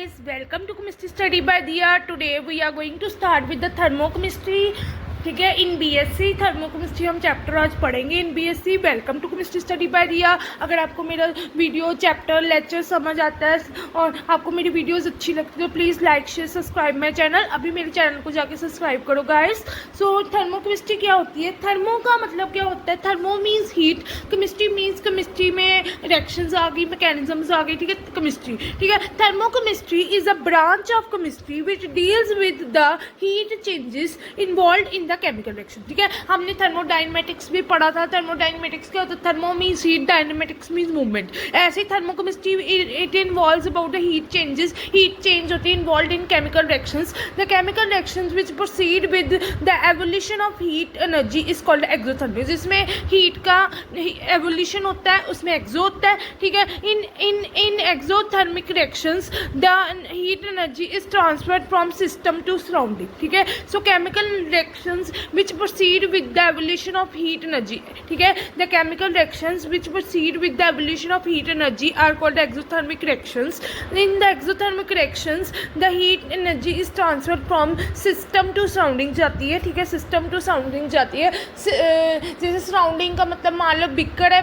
guys, welcome to chemistry study by Diya. Today we are going to start with the thermochemistry. ठीक है, in BSc thermochemistry हम chapter आज पढ़ेंगे in BSc. Welcome to chemistry study by Diya. अगर आपको मेरा video chapter lecture समझ आता है और आपको मेरी वीडियोस अच्छी लगती है तो please like share subscribe my channel. अभी मेरे चैनल को जाके सब्सक्राइब करो गाइस। सो थर्मोकेमिस्ट्री क्या होती है? थर्मो का मतलब क्या होता है? Thermo means heat, chemistry means chemistry में रिएक्शंस आ गई, मैकेनिज्म्स आ गई। ठीक है, केमिस्ट्री। ठीक है, thermochemistry is a branch of chemistry which deals with the heat changes involve in the chemical reaction. ठीक है, हमने थर्मोडायनेमिक्स भी पढ़ा था। थर्मोडायनेमिक्स क्या होता है? Thermo means heat, dynamics means movement. ऐसे ही thermochemistry it involves about the heat changes. Heat change होती है involve in chemical reactions. The chemical reactions which proceed with the evolution of heat energy is called exothermic. जिसमें heat का evolution होता है उसमें exo होता है। ठीक है, in exothermic reactions the heat energy is transferred from system to surrounding. ठीक है, so chemical reactions which proceed with the evolution of heat energy. ठीक है, the chemical reactions which proceed with the evolution of heat energy are called exothermic reactions. In the exothermic reactions the heat energy is transferred from system to surrounding जाती है। ठीक है, system to surrounding जाती है। जैसे surrounding का मतलब मान लो बिक्कड़ है,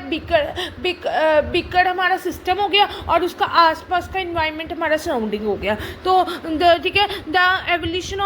बिक्कड़ हमारा सिस्टम हो गया और उसका आसपास का इन्वायरमेंट हमारा सराउंडिंग हो गया। तो ठीक है, the evolution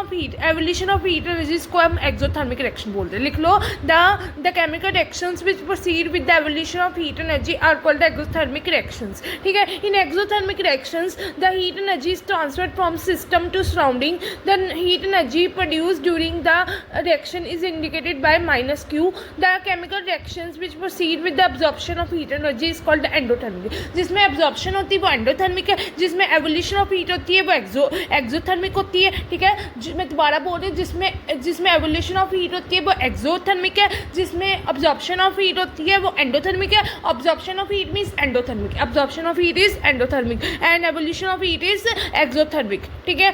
of heat energy को हम एक्सोथर्मिक रिएक्शन बोलते हैं। लिख लो, the chemical reactions which proceed with the evolution of heat energy are called exothermic reactions. ठीक है, in exothermic reactions the heat energy is transferred from system to surrounding. The heat energy produced during the reaction is indicated by -Q। The chemical reactions which proceed with the absorption of heat energy is called endothermic. जिसमें absorption होती है वो endothermic है, जिसमें evolution of heat होती है वो exothermic होती है। ठीक है, मैं दोबारा बोल रही हूँ, जिसमें एवोल्यूशन ऑफ हीट होती है वो एक्सोथर्मिक है, जिसमें अब्जॉर्प्शन ऑफ हीट होती है वो एंडोथर्मिक है। Absorption of heat means endothermic, absorption of heat is endothermic and evolution of heat is exothermic. ठीक है,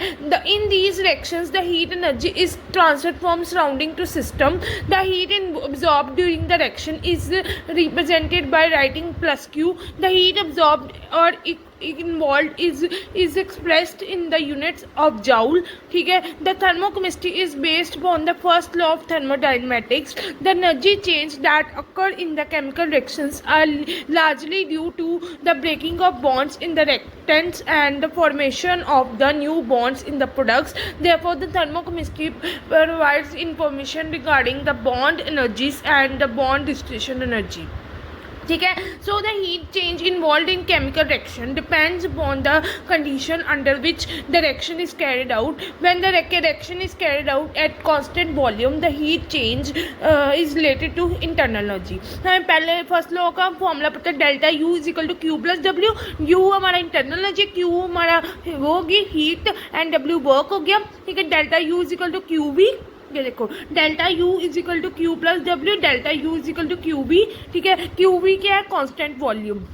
in these reactions the heat energy is transferred from surrounding to system. The heat absorbed during the reaction is represented by writing +Q. The heat absorbed or involved is expressed in the units of joule. ठीक है, the thermochemistry is based upon the first law of thermodynamics. The energy change that occur in the chemical reactions are largely due to the breaking of bonds in the reactants and the formation of the new bonds in the products. Therefore the thermochemistry provides information regarding the bond energies and the bond dissociation energy. ठीक है, so the heat change involve in chemical reaction depends upon the condition under which the reaction is carried out. When the reaction is carried out at constant volume the heat change is related to internal energy. हमें पहले first law का formula पता है, delta U is equal to Q plus W. U हमारा internal energy, Q हमारा वो होगी heat and W work हो गया। ठीक है, delta U is equal to Q V. ये देखो, delta U is equal to Q plus W, delta U is equal to Q V. ठीक है, क्यू वी क्या है? Constant volume.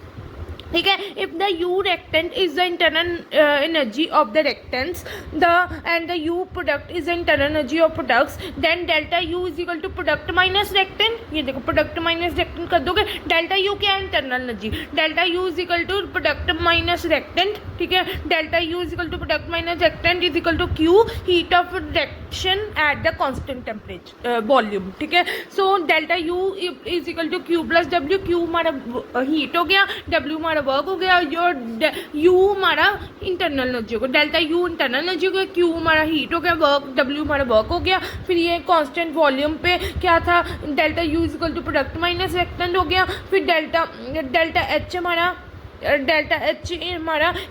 ठीक है, if the U reactant is the internal energy of the reactants and the U product is the internal energy of products, then delta U is equal to product minus reactant. ये देखो, product minus reactant कर दोगे। Delta U क्या है? Internal energy. Delta U is equal to product minus reactant. ठीक है, delta U is equal to product minus reactant is equal to Q, heat of reaction at the constant temperature volume. ठीक है, so delta U is equal to Q plus W. Q हमारा heat हो गया, W हमारा work हो गया, you हमारा internal energy हो गया। डेल्टा यू इंटरनल एनर्जी हो गया, क्यू हमारा हीट हो गया, वर्क डब्ल्यू हमारा वर्क हो गया। फिर ये कांस्टेंट वॉल्यूम पे क्या था? Delta U is equal to product minus reactant हो गया। फिर डेल्टा एच हमारा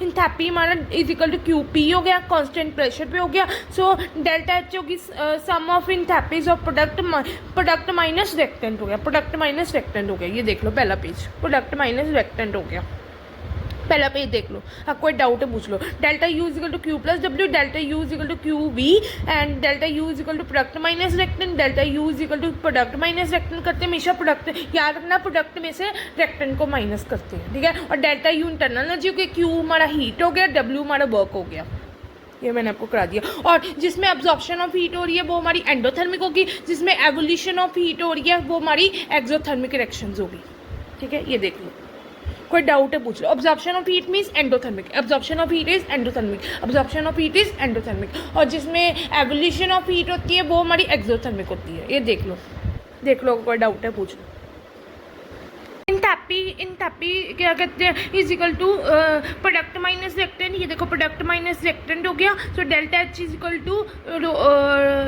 इंथैल्पी हमारा is equal to Q P हो गया, कांस्टेंट प्रेशर पे हो गया। सो डेल्टा एच होगी sum of enthalpies of product minus reactant हो गया, प्रोडक्ट माइनस रिएक्टेंट हो गया। ये देख लो पहला पेज, प्रोडक्ट माइनस रिएक्टेंट हो गया। पहला पेज देख लो, आपको कोई डाउट है पूछ लो। Delta U is equal to Q plus W, delta U is equal to Q V and delta U is equal to product minus reactant, delta U is equal to product minus reactant करते हैं हमेशा। Product याद रखना, product में से reactant को minus करते हैं। ठीक है, और डेल्टा यू इंटरनल एनर्जी हो गया, क्यू हमारा हीट हो गया, डब्ल्यू हमारा वर्क हो गया। ये मैंने आपको करा दिया। और जिसमें एब्जॉर्प्शन ऑफ हीट हो रही है वो हमारी एंडोथर्मिक होगी, जिसमें एवोल्यूशन ऑफ हीट हो रही है वो हमारी एक्सोथर्मिक रिएक्शंस होगी। ठीक है, ये देख लो। कोई डाउट है पूछ लो। Absorption of heat means endothermic, absorption of heat is endothermic, absorption of heat is endothermic. और जिसमें एवोल्यूशन ऑफ हीट होती है वो हमारी एक्सोथर्मिक होती है। ये देख लो कोई डाउट है पूछ लो। इंथैपी क्या कहते हैं, is equal to product minus reactant. ये देखो प्रोडक्ट माइनस रिएक्टेंट हो गया, so delta H is equal to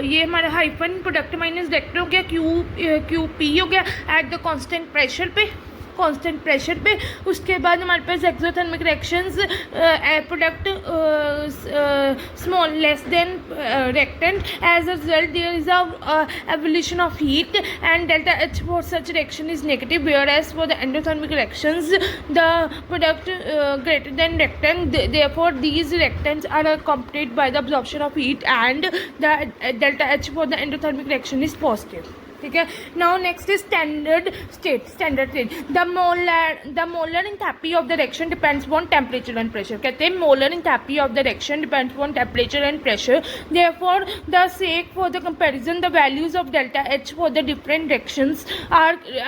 ये हमारा हाइफन प्रोडक्ट माइनस रिएक्टेंट हो गया, क्यू पी हो गया एट द कांस्टेंट प्रेशर पे। उसके बाद हमारे पास exothermic reactions, product small less than reactant, as a result there is a evolution of heat and delta H for such reaction is negative, whereas for the endothermic reactions the product greater than reactant, therefore these reactants are accompanied by the absorption of heat and the delta H for the endothermic reaction is positive. ठीक है। Now next is standard state. The molar enthalpy of the reaction depends on temperature and pressure. कहते हैं molar enthalpy of the reaction depends on temperature and pressure, therefore the sake for the comparison the values of delta H for the different reactions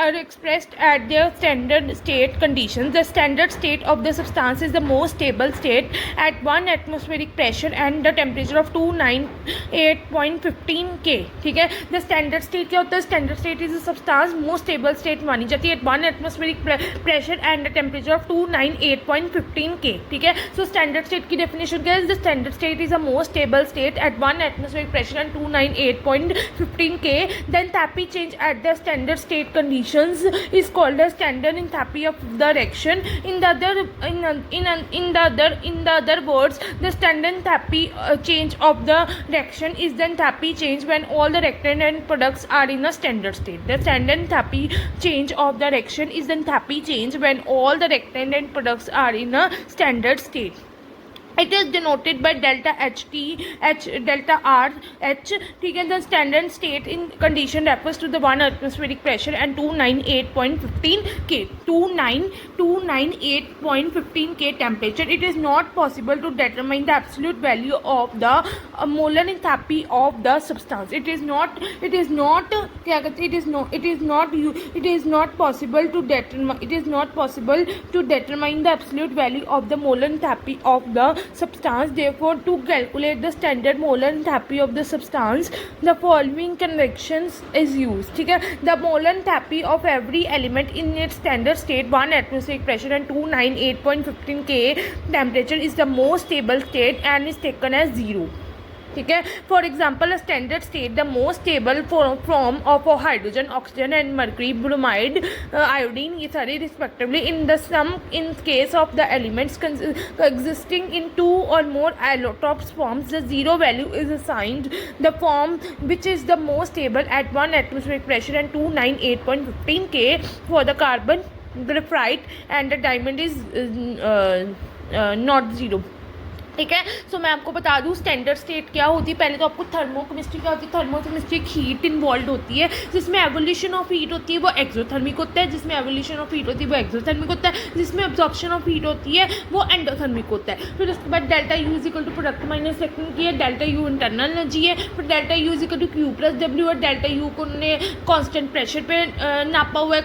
are expressed at their standard state conditions. The standard state of the substance is the most stable state at 1 atmospheric pressure and the temperature of 298.15 K। ठीक है। The standard state क्या होता है, standard state is a substance most stable state मानी जाती है at 1 atmospheric pressure and the temperature of 298.15 K। ठीक है। सो स्टैंडर्ड स्टेट की डेफिनेशन क्या है, the standard state is a most stable state at 1 atmospheric pressure and 298.15 K। The enthalpy change at the standard state conditions is called as standard enthalpy of the reaction. In the other words, the standard enthalpy change of the reaction is the enthalpy change when all the reactant and products are in a standard state. The standard enthalpy change of the reaction is the enthalpy change when all the reactant and products are in a standard state. It is denoted by delta delta R H। ठीक है। The standard state in condition refers to the 1 atmospheric pressure and 298.15 K 298.15 K temperature. It is not possible to determine the absolute value of the molar enthalpy of the substance. It is not possible to determine the absolute value of the molar enthalpy of the substance. Therefore, to calculate the standard molar enthalpy of the substance, the following conventions is used। ठीक है। The molar enthalpy of every element in its standard state 1 atmospheric pressure and 298.15 K temperature is the most stable state and is taken as 0। ठीक है। For example, a standard state the most stable form of hydrogen, oxygen and mercury, bromide, iodine, ये सारे respectively in the some in case of the elements existing in 2 or more allotropes forms, the zero value is assigned the form which is the most stable at 1 atmospheric pressure and 298.15 K for the carbon, graphite and the diamond is not zero। ठीक है। सो मैं आपको बता दूं standard state क्या होती है। पहले तो आपको थर्मोकेमिस्ट्री क्या होती है, थर्मोकेमिस्ट्री एक हीट इन्वॉल्व होती है, जिसमें एवोल्यूशन ऑफ हीट होती है वो एक्सोथर्मिक होता है, जिसमें एवोल्यूशन ऑफ हीट होती है वो एक्सोथर्मिक होता है, जिसमें अब्जॉर्प्शन ऑफ हीट होती है वो एंडोथर्मिक होता है। फिर उसके बाद delta U is equal to product minus reactant की है, डेल्टा यू इंटरनल एनर्जी है, फिर delta U is equal to Q plus W है। डेल्टा यू को उन्होंने कॉन्स्टेंट प्रेशर पे नापा हुआ है,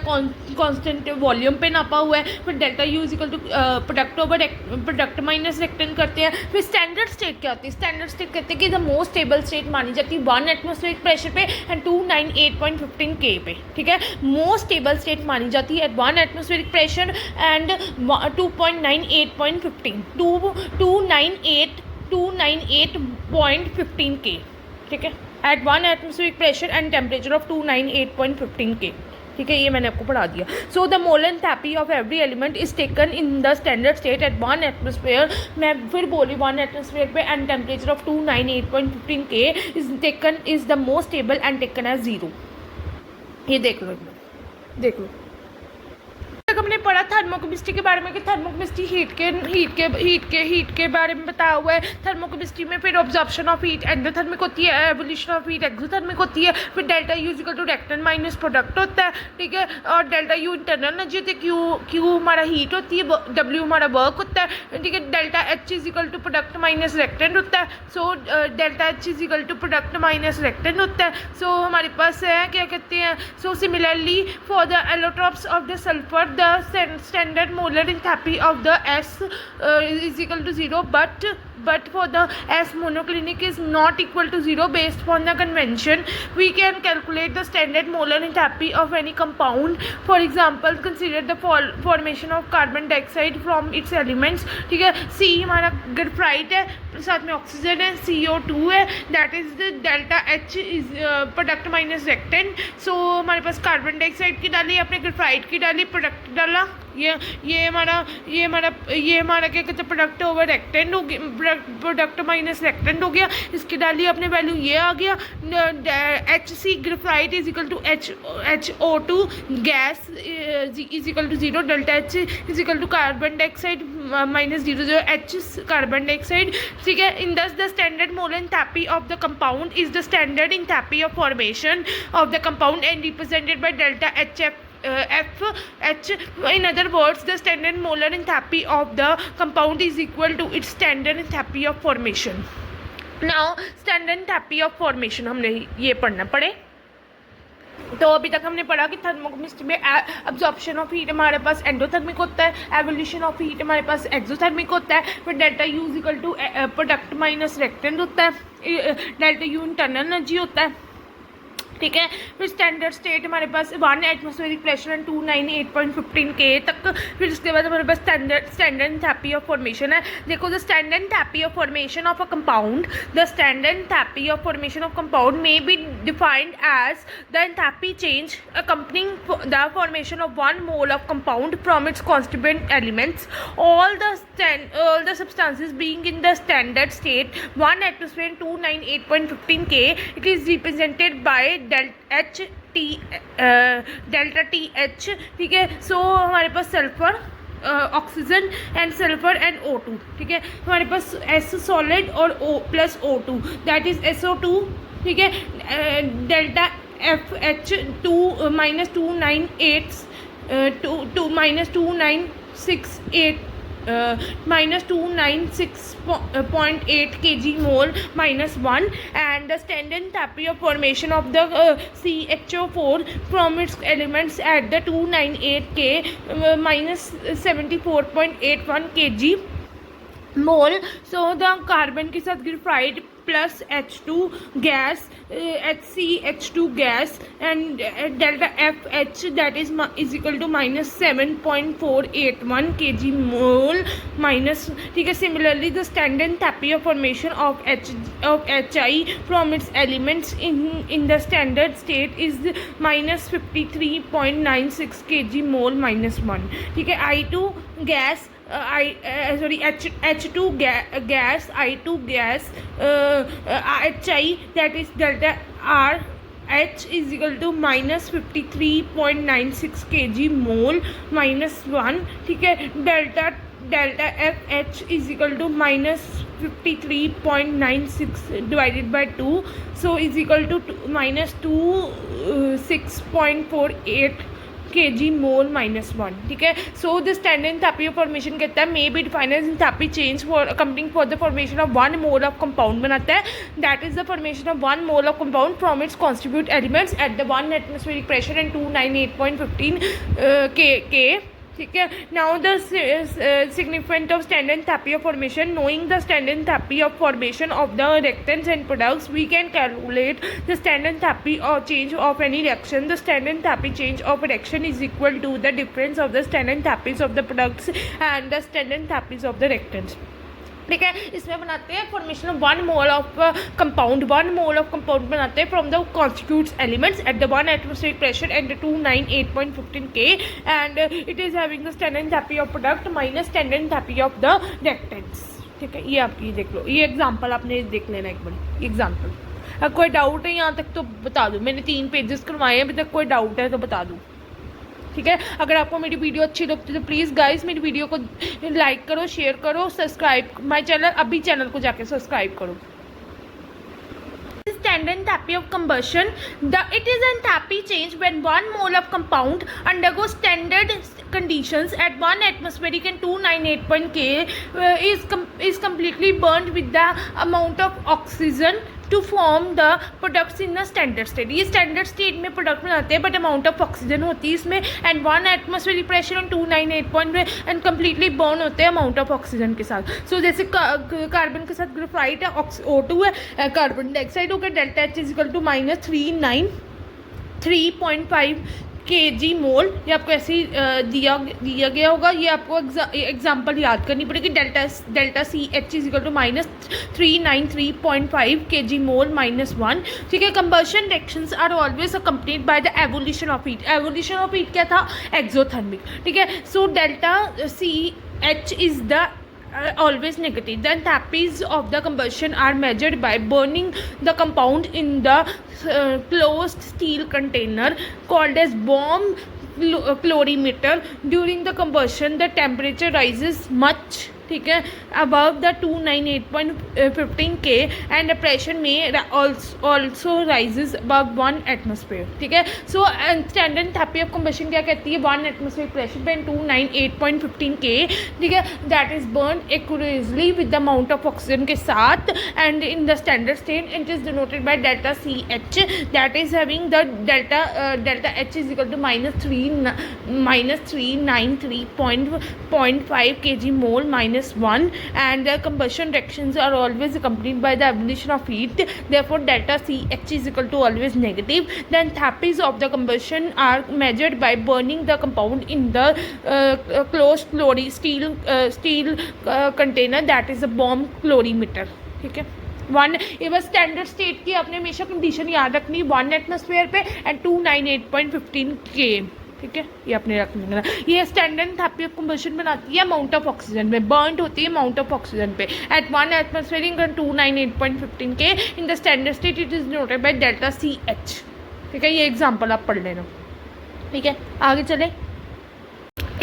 कॉन्स्टेंट वॉल्यूम पे नापा हुआ है। फिर delta U is equal to product minus reactant करते हैं। फिर स्टैंडर्ड स्टेट क्या होती है, स्टैंडर्ड स्टेट कहते हैं कि द मोस्ट स्टेबल स्टेट मानी जाती है 1 एटमॉस्फेरिक प्रेशर पे एंड 298.15 K पे। ठीक है। मोस्ट स्टेबल स्टेट मानी जाती है at 1 atmospheric pressure and 298.15 K। ठीक है। At 1 atmospheric pressure and temperature of 298.15 K। ठीक है। ये मैंने आपको पढ़ा दिया। So the molar enthalpy of every element is taken in the standard state at 1 atmosphere. मैं फिर बोली 1 एटमॉस्फेयर पे and temperature of 298.15 K is the most stable and taken as 0। ये देख लो तक हमने पढ़ा थर्मोकेमिस्ट्री के बारे में कि थर्मोकेमिस्ट्री हीट के बारे में बताया हुआ है। थर्मोकेमिस्ट्री में फिर ऑब्जॉर्प्शन ऑफ हीट एंडोथर्मिक होती है, एवोल्यूशन ऑफ हीट एक्सोथर्मिक होती है। फिर delta U is equal to reactant minus product होता है। ठीक है। और डेल्टा यू इंटरनल एनर्जी होती है, क्यू हमारा हीट होती है, डब्ल्यू हमारा वर्क होता है। ठीक है। Delta H is equal to product minus reactant होता है। So delta H is equal to product minus reactant होता है। सो हमारे पास है क्या कहते हैं, so similarly for the allotropes of the sulphur the standard molar enthalpy of the S is equal to 0, but for the S monoclinic is not equal to 0. Based upon the convention, we can calculate the standard molar enthalpy of any compound. For example, consider the formation of carbon dioxide from its elements. ठीक है, C हमारा graphite है, साथ में oxygen है, CO2 है, that is the delta H is product minus reactant. So हमारे पास कार्बन डाइऑक्साइड की डाली, अपने ग्रेफाइट की डाली, प्रोडक्ट डाला, ये हमारा क्या कहते हैं प्रोडक्ट ओवर रेक्टेंट हो गया, प्रोडक्ट माइनस रेक्टेंट हो गया. इसकी डाली अपने वैल्यू ये आ गया. HC graphite is equal to HO2 gas is equal to 0. Delta H is equal to carbon dioxide minus 0 H carbon dioxide. ठीक है, in this the standard molar enthalpy of the compound is the standard enthalpy of formation of the compound and represented by delta FH. In other words, the standard molar enthalpy of the compound is equal to its standard enthalpy of formation. Now standard enthalpy of formation हमने ये पढ़े. तो अभी तक हमने पढ़ा कि thermochemistry में एब्जॉर्प्शन ऑफ हीट हमारे पास एंडोथर्मिक होता है, एवोल्यूशन ऑफ हीट हमारे पास एक्सोथर्मिक होता है, फिर delta U is equal to product minus reactant होता है, डेल्टा यू इंटरनल एनर्जी होता है. ठीक है, फिर स्टैंडर्ड स्टेट हमारे पास 1 एटमॉस्फेरिक प्रेशर एंड 298.15 K तक. फिर उसके बाद हमारे पास स्टैंडर्ड एंथैल्पी ऑफ फॉर्मेशन है. देखो, the standard enthalpy of formation of a compound, the standard enthalpy of formation of compound may be defined as the enthalpy change accompanying the formation of 1 mole of compound from its constituent elements. All the substances being in the standard state 1 atmosphere and 298.15 K, it is represented by delta TH. ठीक है, so हमारे पास sulphur, oxygen and sulphur and O2. ठीक है, हमारे पास S solid और O plus O2 that is SO2. ठीक है, delta FH 2 minus 296.8 minus 296.8 kg mole minus 1, and the standard enthalpy of formation of the CHO4 from its elements at the 298 K minus 74.81 kg mole. So the carbon के साथ graphite plus H2 gas, HCH2 gas and delta FH that is equal to minus 7.481 kg mole minus. ठीक है, similarly the standard enthalpy of formation of HI from its elements in the standard state is minus 53.96 kg mole minus 1. ठीक है, I2 gas H2 gas, I2 gas, HI that is delta R H is equal to minus 53.96 kg mole minus 1. ठीक है, delta FH is equal to minus 53.96 divided by 2, so is equal to minus 26.48 kg mole minus 1. ठीक है, so the standard enthalpy of formation कहता है may be defined as enthalpy change for accompanying for the formation of 1 mole of compound बनाता है, that is the formation of 1 mole of compound from its constituent elements at the 1 atmospheric pressure and 298.15 K. ठीक है, now the significance of standard enthalpy of formation. Knowing the standard enthalpy of formation of the reactants and products, we can calculate the standard enthalpy or change of any reaction. The standard enthalpy change of a reaction is equal to the difference of the standard enthalpies of the products and the standard enthalpies of the reactants. ठीक है, इसमें बनाते हैं formation of 1 mole of compound. 1 mole of compound बनाते हैं from the constitutes elements at the 1 atmospheric pressure and 298.15 K, and it is having the standard enthalpy of product minus standard enthalpy of the reactants. ठीक है, ये आपकी देख लो, ये example आपने देख लेना एक बार एग्जांपल. अगर कोई डाउट है यहाँ तक तो बता दूँ, मैंने 3 पेजेस करवाए हैं, अभी तक कोई डाउट है तो बता दूँ. ठीक है, अगर आपको मेरी वीडियो अच्छी लगती है तो प्लीज़ गाइस मेरी वीडियो को लाइक करो, शेयर करो, सब्सक्राइब माय चैनल, अभी चैनल को जाके सब्सक्राइब करो. Standard enthalpy of combustion. It is enthalpy change when 1 mole of compound undergoes standard conditions at 1 atmospheric and 298 K is completely burned with the amount of oxygen to form the products in the standard state. ये standard state में product बनाते हैं but amount of oxygen होती है इसमें and 1 atmospheric pressure on 298 point and completely burn होते हैं amount of oxygen के साथ। सो जैसे कार्बन के साथ ग्रेफाइट है, O2 है, कार्बन डाइऑक्साइड हो गया, delta H is equal to -3.5 kg mole. ये आपको ऐसे ही दिया गया होगा, ये आपको एग्जाम्पल याद करनी पड़ेगी। Delta CH is equal to -393.5 kg mole -1। ठीक है, combustion reactions are always accompanied by the evolution of heat. Evolution of heat क्या था? एक्सोथर्मिक। ठीक है, so delta CH is the always negative. The enthalpies of the combustion are measured by burning the compound in the closed steel container called as bomb calorimeter. During the combustion the temperature rises much, ठीक है, above the 298.15 K and the pressure may also rises above 1 atmosphere। ठीक है, so standard enthalpy of combustion क्या कहती है? 1 atmospheric pressure पे 298.15 K। ठीक है, that is burn accurately with the amount of oxygen के साथ and in the standard state it is denoted by delta CH that is having the delta H is equal to -393.5 kg mole -1 and the combustion reactions are always accompanied by the evolution of heat. Therefore delta CH is equal to always negative. The enthalpies of the combustion are measured by burning the compound in the closed steel container, that is a bomb calorimeter। ठीक है, 1 ये बस standard state की आपने हमेशा condition याद रखनी, 1 atmosphere पे एंड 298.15 K। ठीक है, ये अपने रख लेना। ये स्टैंडर्ड एंथैल्पी ऑफ कंबशन बनाती है अमाउंट ऑफ ऑक्सीजन पे, बर्न होती है अमाउंट ऑफ ऑक्सीजन पे at 1 atmospheric 298.15 K। In the standard state it is denoted by delta CH। ठीक है, ये एग्जांपल आप पढ़ लेना। ठीक है, आगे चले।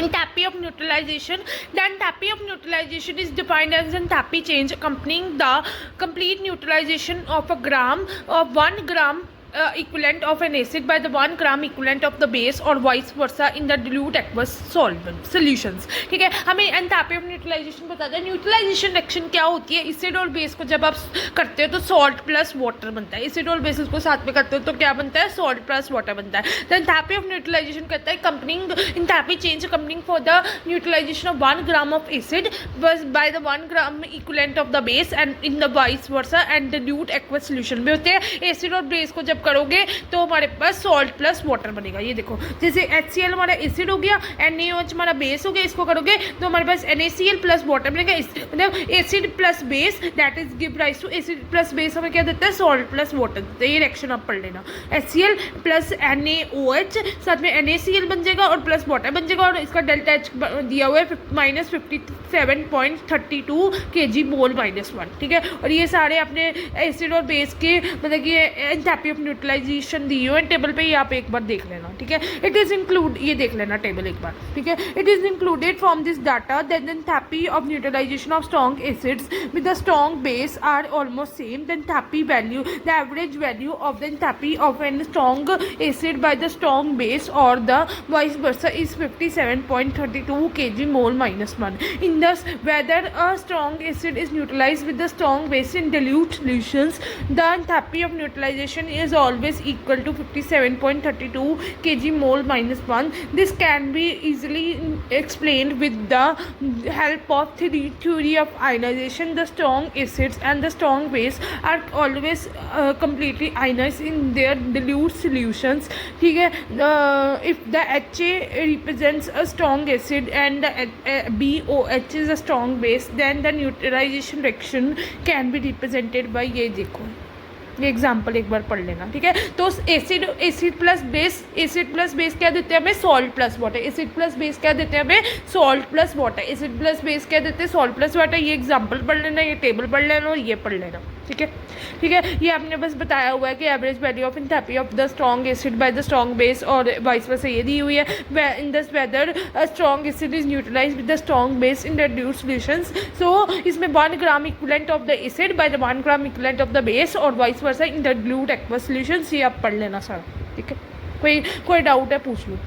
Enthalpy of neutralization. The enthalpy of neutralization is defined as enthalpy change accompanying the complete neutralization of 1 gram equivalent of an acid by the 1 gram equivalent of the base or vice versa in the dilute aqueous solutions। ठीक है, हमें enthalpy of neutralisation बताता है। Neutralisation reaction क्या होती है? Acid और बेस को जब आप करते हो तो सॉल्ट प्लस वाटर बनता है। एसिड और बेस को साथ में करते हो तो क्या बनता है? सॉल्ट प्लस वाटर बनता है। द एंथैल्पी ऑफ न्यूट्रलाइजेशन कहता है accompanying enthalpy change accompanying for the neutralization of 1 gram of acid by the 1 gram equivalent of the base and in the vice versa and dilute aqueous solution में होते हैं। Acid और बेस को जब करोगे तो हमारे पास सॉल्ट प्लस वाटर बनेगा। ये देखो, जैसे HCl हमारा एसिड हो गया, NaOH हमारा बेस हो गया, इसको करोगे तो हमारे पास NaCl प्लस वाटर बनेगा। मतलब acid plus base that is give rise to acid plus base हमें क्या देता है? सॉल्ट प्लस वाटर देता है। ये रिएक्शन आप पढ़ लेना। HCl प्लस NaOH साथ में NaCl बन जाएगा और प्लस वाटर बन जाएगा और इसका डेल्टा H दिया हुआ है -57.32 kg मोल -1। ठीक है, और ये सारे अपने एसिड और बेस के मतलब कि एंथैल्पी ऑफ न्यूट्रलाइजेशन दी हुई है टेबल पे, ये आप एक बार देख लेना। ठीक है, इट इज इंक्लूड, ये देख लेना टेबल एक बार। ठीक है, it is included from this data that the enthalpy of neutralisation of strong acids with the strong base are almost same. The enthalpy value, the average value of the enthalpy of an strong acid by the strong base और the vice versa is 57.32 kg mole -1। In this whether a strong acid is neutralized with the strong base in dilute solutions, the enthalpy of neutralization is always equal to 57.32 kg mole -1। This can be easily explained with the help of theory of ionization. The strong acids and the strong base are always completely ionized in their dilute solutions। ठीक है, if the HA represents a strong acid and the BOH is a strong base, then the neutralization reaction can be represented by, ये देखो ये example एक बार पढ़ लेना। ठीक है, तो एसिड प्लस बेस क्या देते हैं हमें? Salt plus water. Acid plus base क्या देते हैं हमें? Salt plus water. Acid plus base क्या देते हैं? Salt plus water. ये एग्जाम्पल पढ़ लेना, ये टेबल पढ़ लेना और ये पढ़ लेना। ठीक है, ठीक है, ये आपने बस बताया हुआ है कि average value of enthalpy of the strong acid by the strong base और वाइस वर्सा ये दी हुई है। In this whether a strong acid is neutralized with the strong base in the dilute solutions। So इसमें 1 gram equivalent of the acid by the 1 gram equivalent of the base और vice versa in the dilute aqueous solutions। ये आप पढ़ लेना सारा। ठीक है, कोई डाउट है पूछ लो।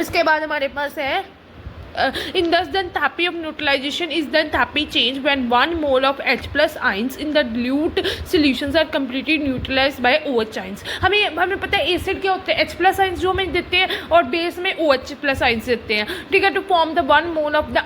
उसके बाद हमारे पास है in thus the enthalpy of neutralization is the enthalpy change when 1 mole of H plus ions in the dilute solutions are completely neutralized by OH ions. हमें पता है एसिड क्या होते हैं, H plus ions जो हमें देते हैं और बेस में OH plus ions देते हैं, ठीक है, to form the 1 mole of the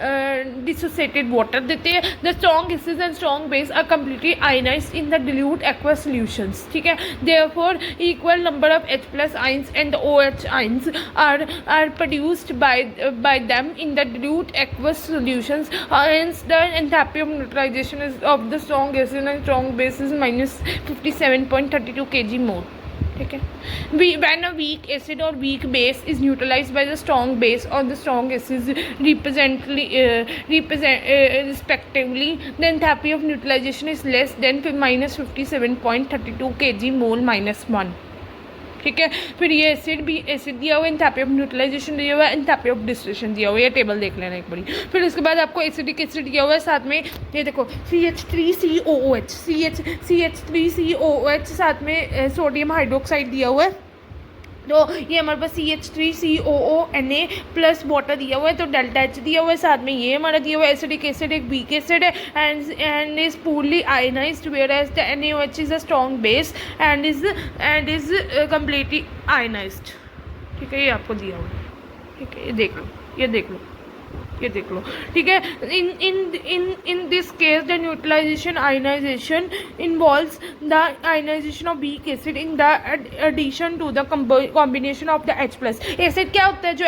undissociated water देते हैं. The strong acids and strong base are completely ionized in the dilute aqueous solutions, ठीक है. Therefore equal number of H plus ions and the OH ions are produced by them in the dilute aqueous solutions. Hence the enthalpy of neutralization is of the strong acid and strong base is minus 57.32 kg mole. ठीक है. When a weak acid or weak base is neutralized by the strong base or the strong acids respectively, the enthalpy of neutralization is less than minus 57.32 kg mole minus 1. ठीक है. फिर ये acid दिया हुआ है, enthalpy of neutralisation दिया हुआ है, एंथैल्पी ऑफ डिस्टिलेशन दिया हुआ है. ये टेबल देख लेना एक बारी. फिर उसके बाद आपको एसिडिक एसिड दिया हुआ है, साथ में ये देखो CH3COOH साथ में सोडियम हाइड्रोक्साइड दिया हुआ है. तो ये हमारे पास CH3COONA प्लस वाटर दिया हुआ है, तो डेल्टा H दिया हुआ है. साथ में ये हमारा दिया हुआ है एसिडिक एसिड एक वीक एसिड है and is poorly ionised whereas the NaOH is a strong base and is completely ionised. ठीक है, ये आपको दिया हुआ है. ठीक है, ये देख लो, ठीक है. in this case the neutralization ionization involves the ionization of weak acid in the addition to the combination of the H plus. Acid क्या होता है जो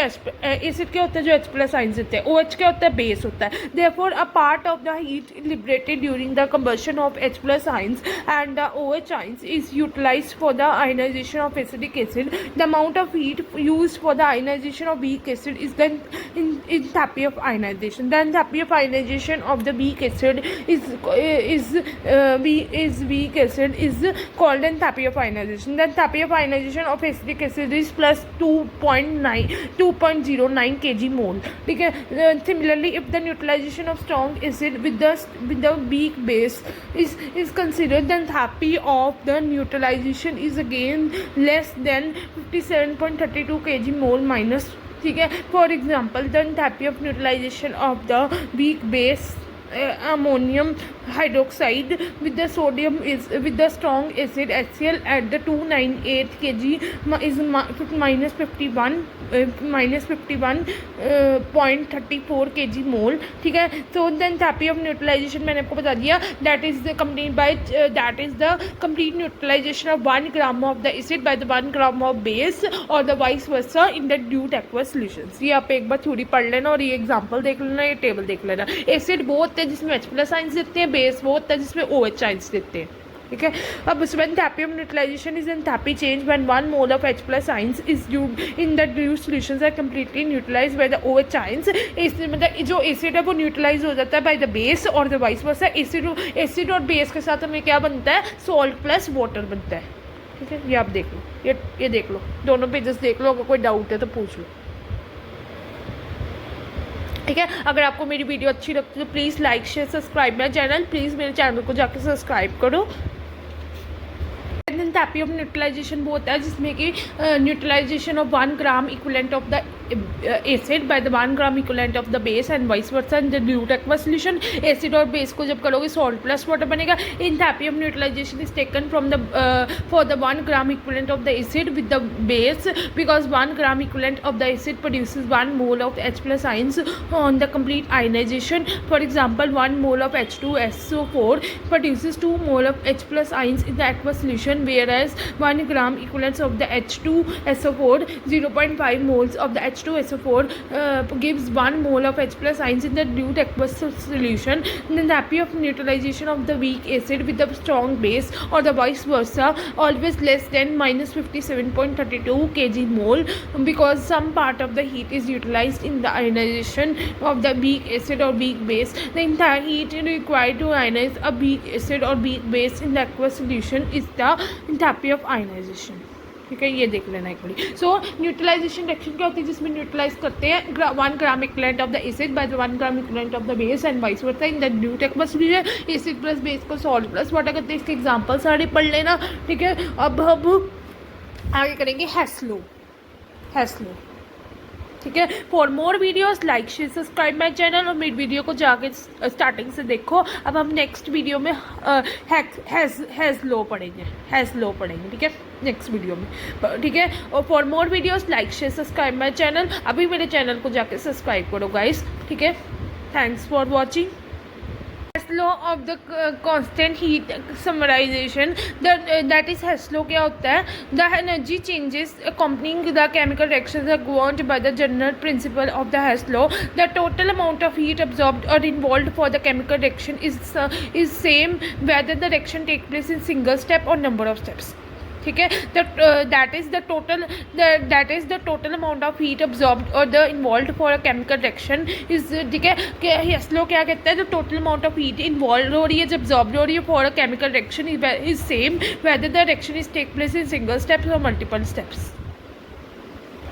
H plus ions देते हैं, OH क्या होता है, बेस होता है. therefore a part of the heat liberated during the combustion of H plus ions and the OH ions is utilized for the ionization of acidic acid. The amount of heat used for the ionization of weak acid is the enthalpy of ionization. The enthalpy of ionization of the weak acid is called enthalpy of ionization. The enthalpy of ionization of acidic acid is plus 2.09 kg mole. ठीक है. Similarly, if the neutralization of strong acid with the weak base is considered, the enthalpy of the neutralization is again less than 57.32 kg mole minus. ठीक है. For example the enthalpy of neutralisation of the weak base ammonium hydroxide with the sodium is with the strong acid HCl at the 298 kg is minus 51.34 kg mole. ठीक है. so the enthalpy of neutralization मैंने आपको बता दिया, that is the complete neutralization of 1 gram of the acid by the 1 gram of base or the vice versa in the dilute aqueous solutions. ये आप एक बार theory पढ़ लेना और ये एग्जाम्पल देख लेना, ये टेबल देख लेना. एसिड वो होते हैं जिसमें H plus आइंस देते हैं, बेस वो होता है जिसमें OH आइंस देते हैं. ठीक है. अब उसमें enthalpy of neutralization is enthalpy change when 1 mole of H plus ions is used in the dilute solutions are completely neutralized by the OH ions. मतलब जो एसिड है वो न्यूट्रलाइज हो जाता है बाय द बेस और द वाइस वर्सा. एसिड और base के साथ हमें क्या बनता है, सॉल्ट प्लस वाटर बनता है. ठीक है. ये आप देख लो, ये देख लो, दोनों पेजेस देख लो, अगर कोई डाउट है तो पूछ लो. ठीक है. अगर आपको मेरी वीडियो अच्छी लगती है तो please like share subscribe my channel. Please मेरे चैनल को जाकर सब्सक्राइब करो. एंथैल्पी ऑफ न्यूट्रलाइजेशन वो होता है जिसमें कि neutralisation of 1 gram equivalent of the acid by the 1 gram equivalent of the base and vice versa in the dilute aqueous solution. एसिड और बेस को जब करोगे सॉल्ट प्लस वाटर बनेगा. Enthalpy of neutralisation is taken from the for the 1 gram equivalent of the acid with the base because 1 gram equivalent of the acid produces 1 mole of H plus ions on the complete ionization. For example, 1 mole of H2SO4 produces 2 mole of H plus ions in the aqueous solution, whereas 1 gram equivalents of the H2SO4 0.5 moles of the H2SO4 gives 1 mole of H plus ions in the dilute aqueous solution. The enthalpy of neutralization of the weak acid with the strong base or the vice versa always less than minus 57.32 kg mole because some part of the heat is utilized in the ionization of the weak acid or weak base. The entire heat required to ionize a weak acid or weak base in the aqueous solution is the enthalpy of ionization. ठीक है. ये देख लेना एक बारी. सो neutralisation reaction क्या होती है जिसमें न्यूट्रलाइज करते हैं 1 gram equivalent of the acid by the 1 gram equivalent of the base and vice versa in the dilute aqueous solution. Acid plus base को सॉल्ट प्लस वाटर करते हैं. इसके एग्जाम्पल सारे पढ़ लेना. ठीक है. अब हम आगे करेंगे हेस लॉ. ठीक है। For more videos like share subscribe my channel और मेरी वीडियो को जाके स्टार्टिंग से देखो। अब हम नेक्स्ट वीडियो में हैज़ लो पढ़ेंगे, ठीक है, नेक्स्ट वीडियो में, ठीक है। और for more videos like share subscribe my channel, अभी मेरे चैनल को जाके सब्सक्राइब करो गाइस, ठीक है। Thanks for watching. Law of the constant heat summarization, that is Hess law क्या होता है? The energy changes accompanying the chemical reactions are governed by the general principle of the Hess law. The total amount of heat absorbed or involved for the chemical reaction is same whether the reaction take place in single step or number of steps, ठीक है। that is the total amount of heat absorbed or the involved for a chemical reaction is, ठीक है। Hess law क्या कहता है? जो total amount of heat involved हो रही है, जब absorbed हो रही है for a chemical reaction is same whether the reaction is take place in single steps or multiple steps,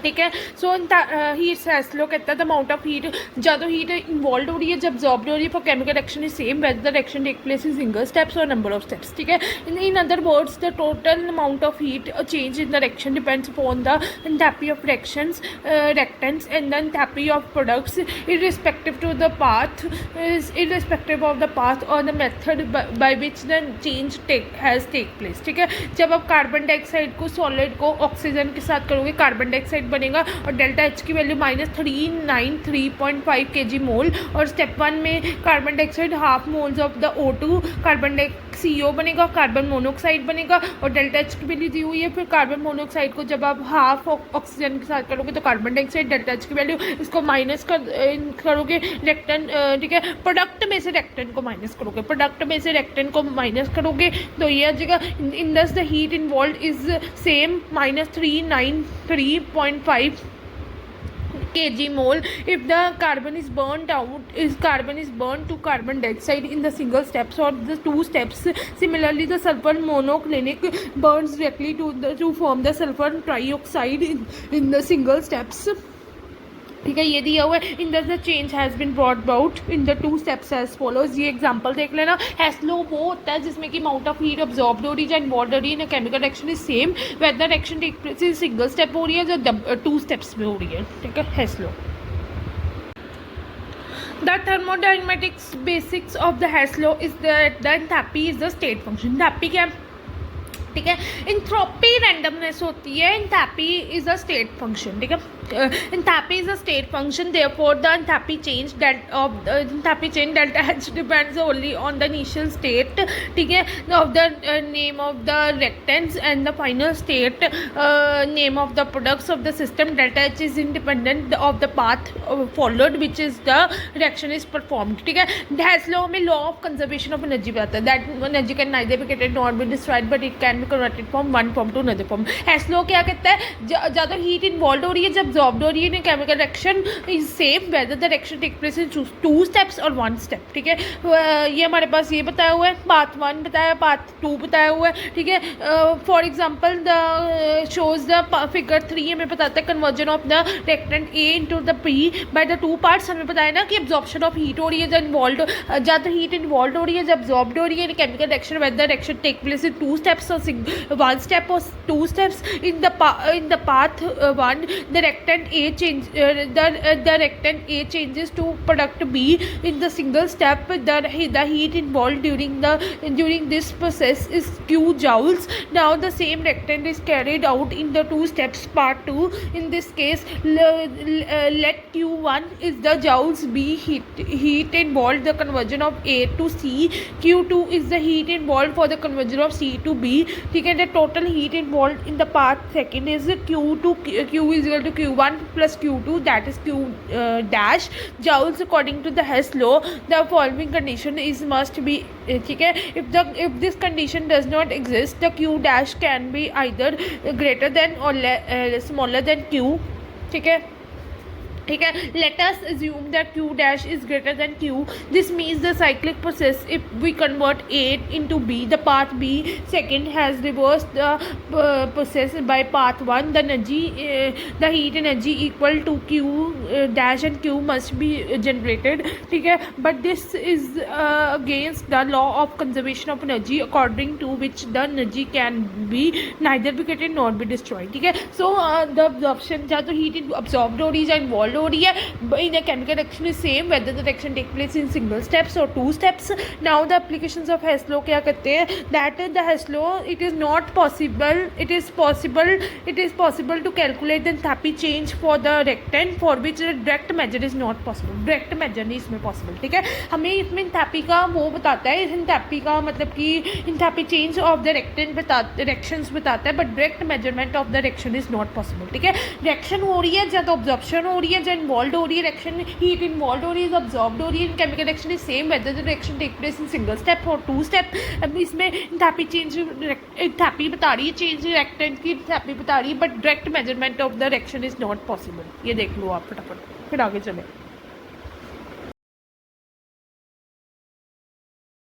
ठीक है। सो हीट हेस लो कहता है द अमाउंट ऑफ हीट, ज़्यादा हीट इन्वॉल्व हो रही है जब ऑब्जॉर्ब हो रही है for chemical reaction is same whether the reaction take place in single steps और नंबर ऑफ स्टेप्स, ठीक है। In other words the total amount of heat change in the reaction depends upon the enthalpy of reactions reactants and the enthalpy of products irrespective of the path or the method by which the change has take place, ठीक है। जब आप carbon dioxide को solid को oxygen के साथ करोगे carbon dioxide बनेगा और डेल्टा एच की वैल्यू -393.5 kg/मोल, और स्टेप 1 में carbon dioxide half moles of the O2 carbon CO बनेगा, कार्बन मोनोऑक्साइड बनेगा और डेल्टा एच की वैल्यू दी हुई है। फिर कार्बन मोनोऑक्साइड को जब आप हाफ ऑक्सीजन के साथ करोगे तो कार्बन डाइऑक्साइड, डेल्टा एच की वैल्यू, इसको माइनस करोगे रिएक्टेंट, ठीक है। प्रोडक्ट में से रिएक्टेंट को माइनस करोगे तो ये आ जाएगा इन this the heat involve is same -393.5 kg/mole if the carbon is burnt to carbon dioxide in the single steps or the two steps. Similarly, the sulfur monoclinic burns directly to form the sulfur trioxide in the single steps, ठीक है। ये दिया हुआ है in the change has been brought about in the 2 steps as follows. ये example देख लेना। हेस law वो होता है जिसमें कि अमाउंट ऑफ हीट अब्जॉर्ब्ड हो रही है, इन्वॉल्व हो रही है, chemical reaction is same whether reaction take place in single step हो रही है जो 2 स्टेप्स में हो रही है, ठीक है। हेस law. The thermodynamics basics of the Hess law is that the enthalpy is the state function. enthalpy क्या है, ठीक है। एंथ्रोपी रैंडमनेस होती है, enthalpy is a state function, ठीक है। Enthalpy is a state function, therefore the enthalpy change delta H depends only on the initial state, ठीक है, of the name of the reactants and the final state name of the products of the system. Delta H is independent of the path followed which is the reaction is performed, ठीक है। हेस law में law of conservation of energy आता है, that energy can neither be created not be destroyed but it can converted from one form to another form. Hess's law क्या कहता है? ज़्यादा heat involve हो रही है जब अब्जॉर्ब्ड हो रही है chemical reaction is same whether the reaction take place in 2 steps और 1 स्टेप, ठीक है। ये हमारे पास ये बताया हुआ है, पाथ 1 बताया, पाथ 2 बताया हुआ है, ठीक है। For example the shows the figure 3 हमें बताता है conversion of the reactant A into the P by the 2 parts. हमें बताया ना कि एब्जॉर्प्शन ऑफ हीट हो रही है जब ज़्यादा हीट इन्वॉल्व हो रही है जब अब्जॉर्ब्ड हो रही है chemical reaction whether reaction take place in 2 steps और 1 step or 2 steps. In the path 1 the reactant A changes to product B. In the single step the heat involved during this process is Q joules. Now the same reactant is carried out in the 2 steps part 2. In this case let Q1 is the joules, B heat involved the conversion of A to C, Q2 is the heat involved for the conversion of C to B, ठीक है। The total heat involved in the path second is Q is equal to Q1 plus Q2, that is Q dash joules according to the Hess law. The following condition is must be, ठीक है। If this condition does not exist the Q dash can be either greater than or smaller than Q, ठीक है। ठीक है. Let us assume that q dash is greater than q. This means the cyclic process, if we convert A into B, the path B second has reversed the process by path 1. The heat energy equal to q dash and q must be generated. ठीक है. But this is against the law of conservation of energy, according to which the energy can be neither be created nor be destroyed. ठीक है. So the absorption, या तो heat absorbed हो रही है या involved हो रही है. In a chemical reaction is same whether the reaction take place in single steps or two steps. Now the applications of Hess law क्या कहते हैं, that the Hess law, it is possible to calculate the enthalpy change for the reactant for which the direct measure is not possible. direct measure नहीं इसमें possible. ठीक है. हमें इसमें enthalpy का वो बताता है, enthalpy का मतलब कि enthalpy change of the reactant reactions बताता है, but direct measurement of the reaction is not possible. ठीक है. reaction हो रही है या तो absorption हो रही है या involved हो रही है, reaction heat involved हो रही है, absorbed हो रही है. chemical reaction is same whether the reaction take place in single step or two step. अब इसमें enthalpy change, enthalpy बता रही है, change reactant की enthalpy बता रही है, but direct measurement of the reaction is not possible. ये देख लो आप फटाफट, फिर आगे चले.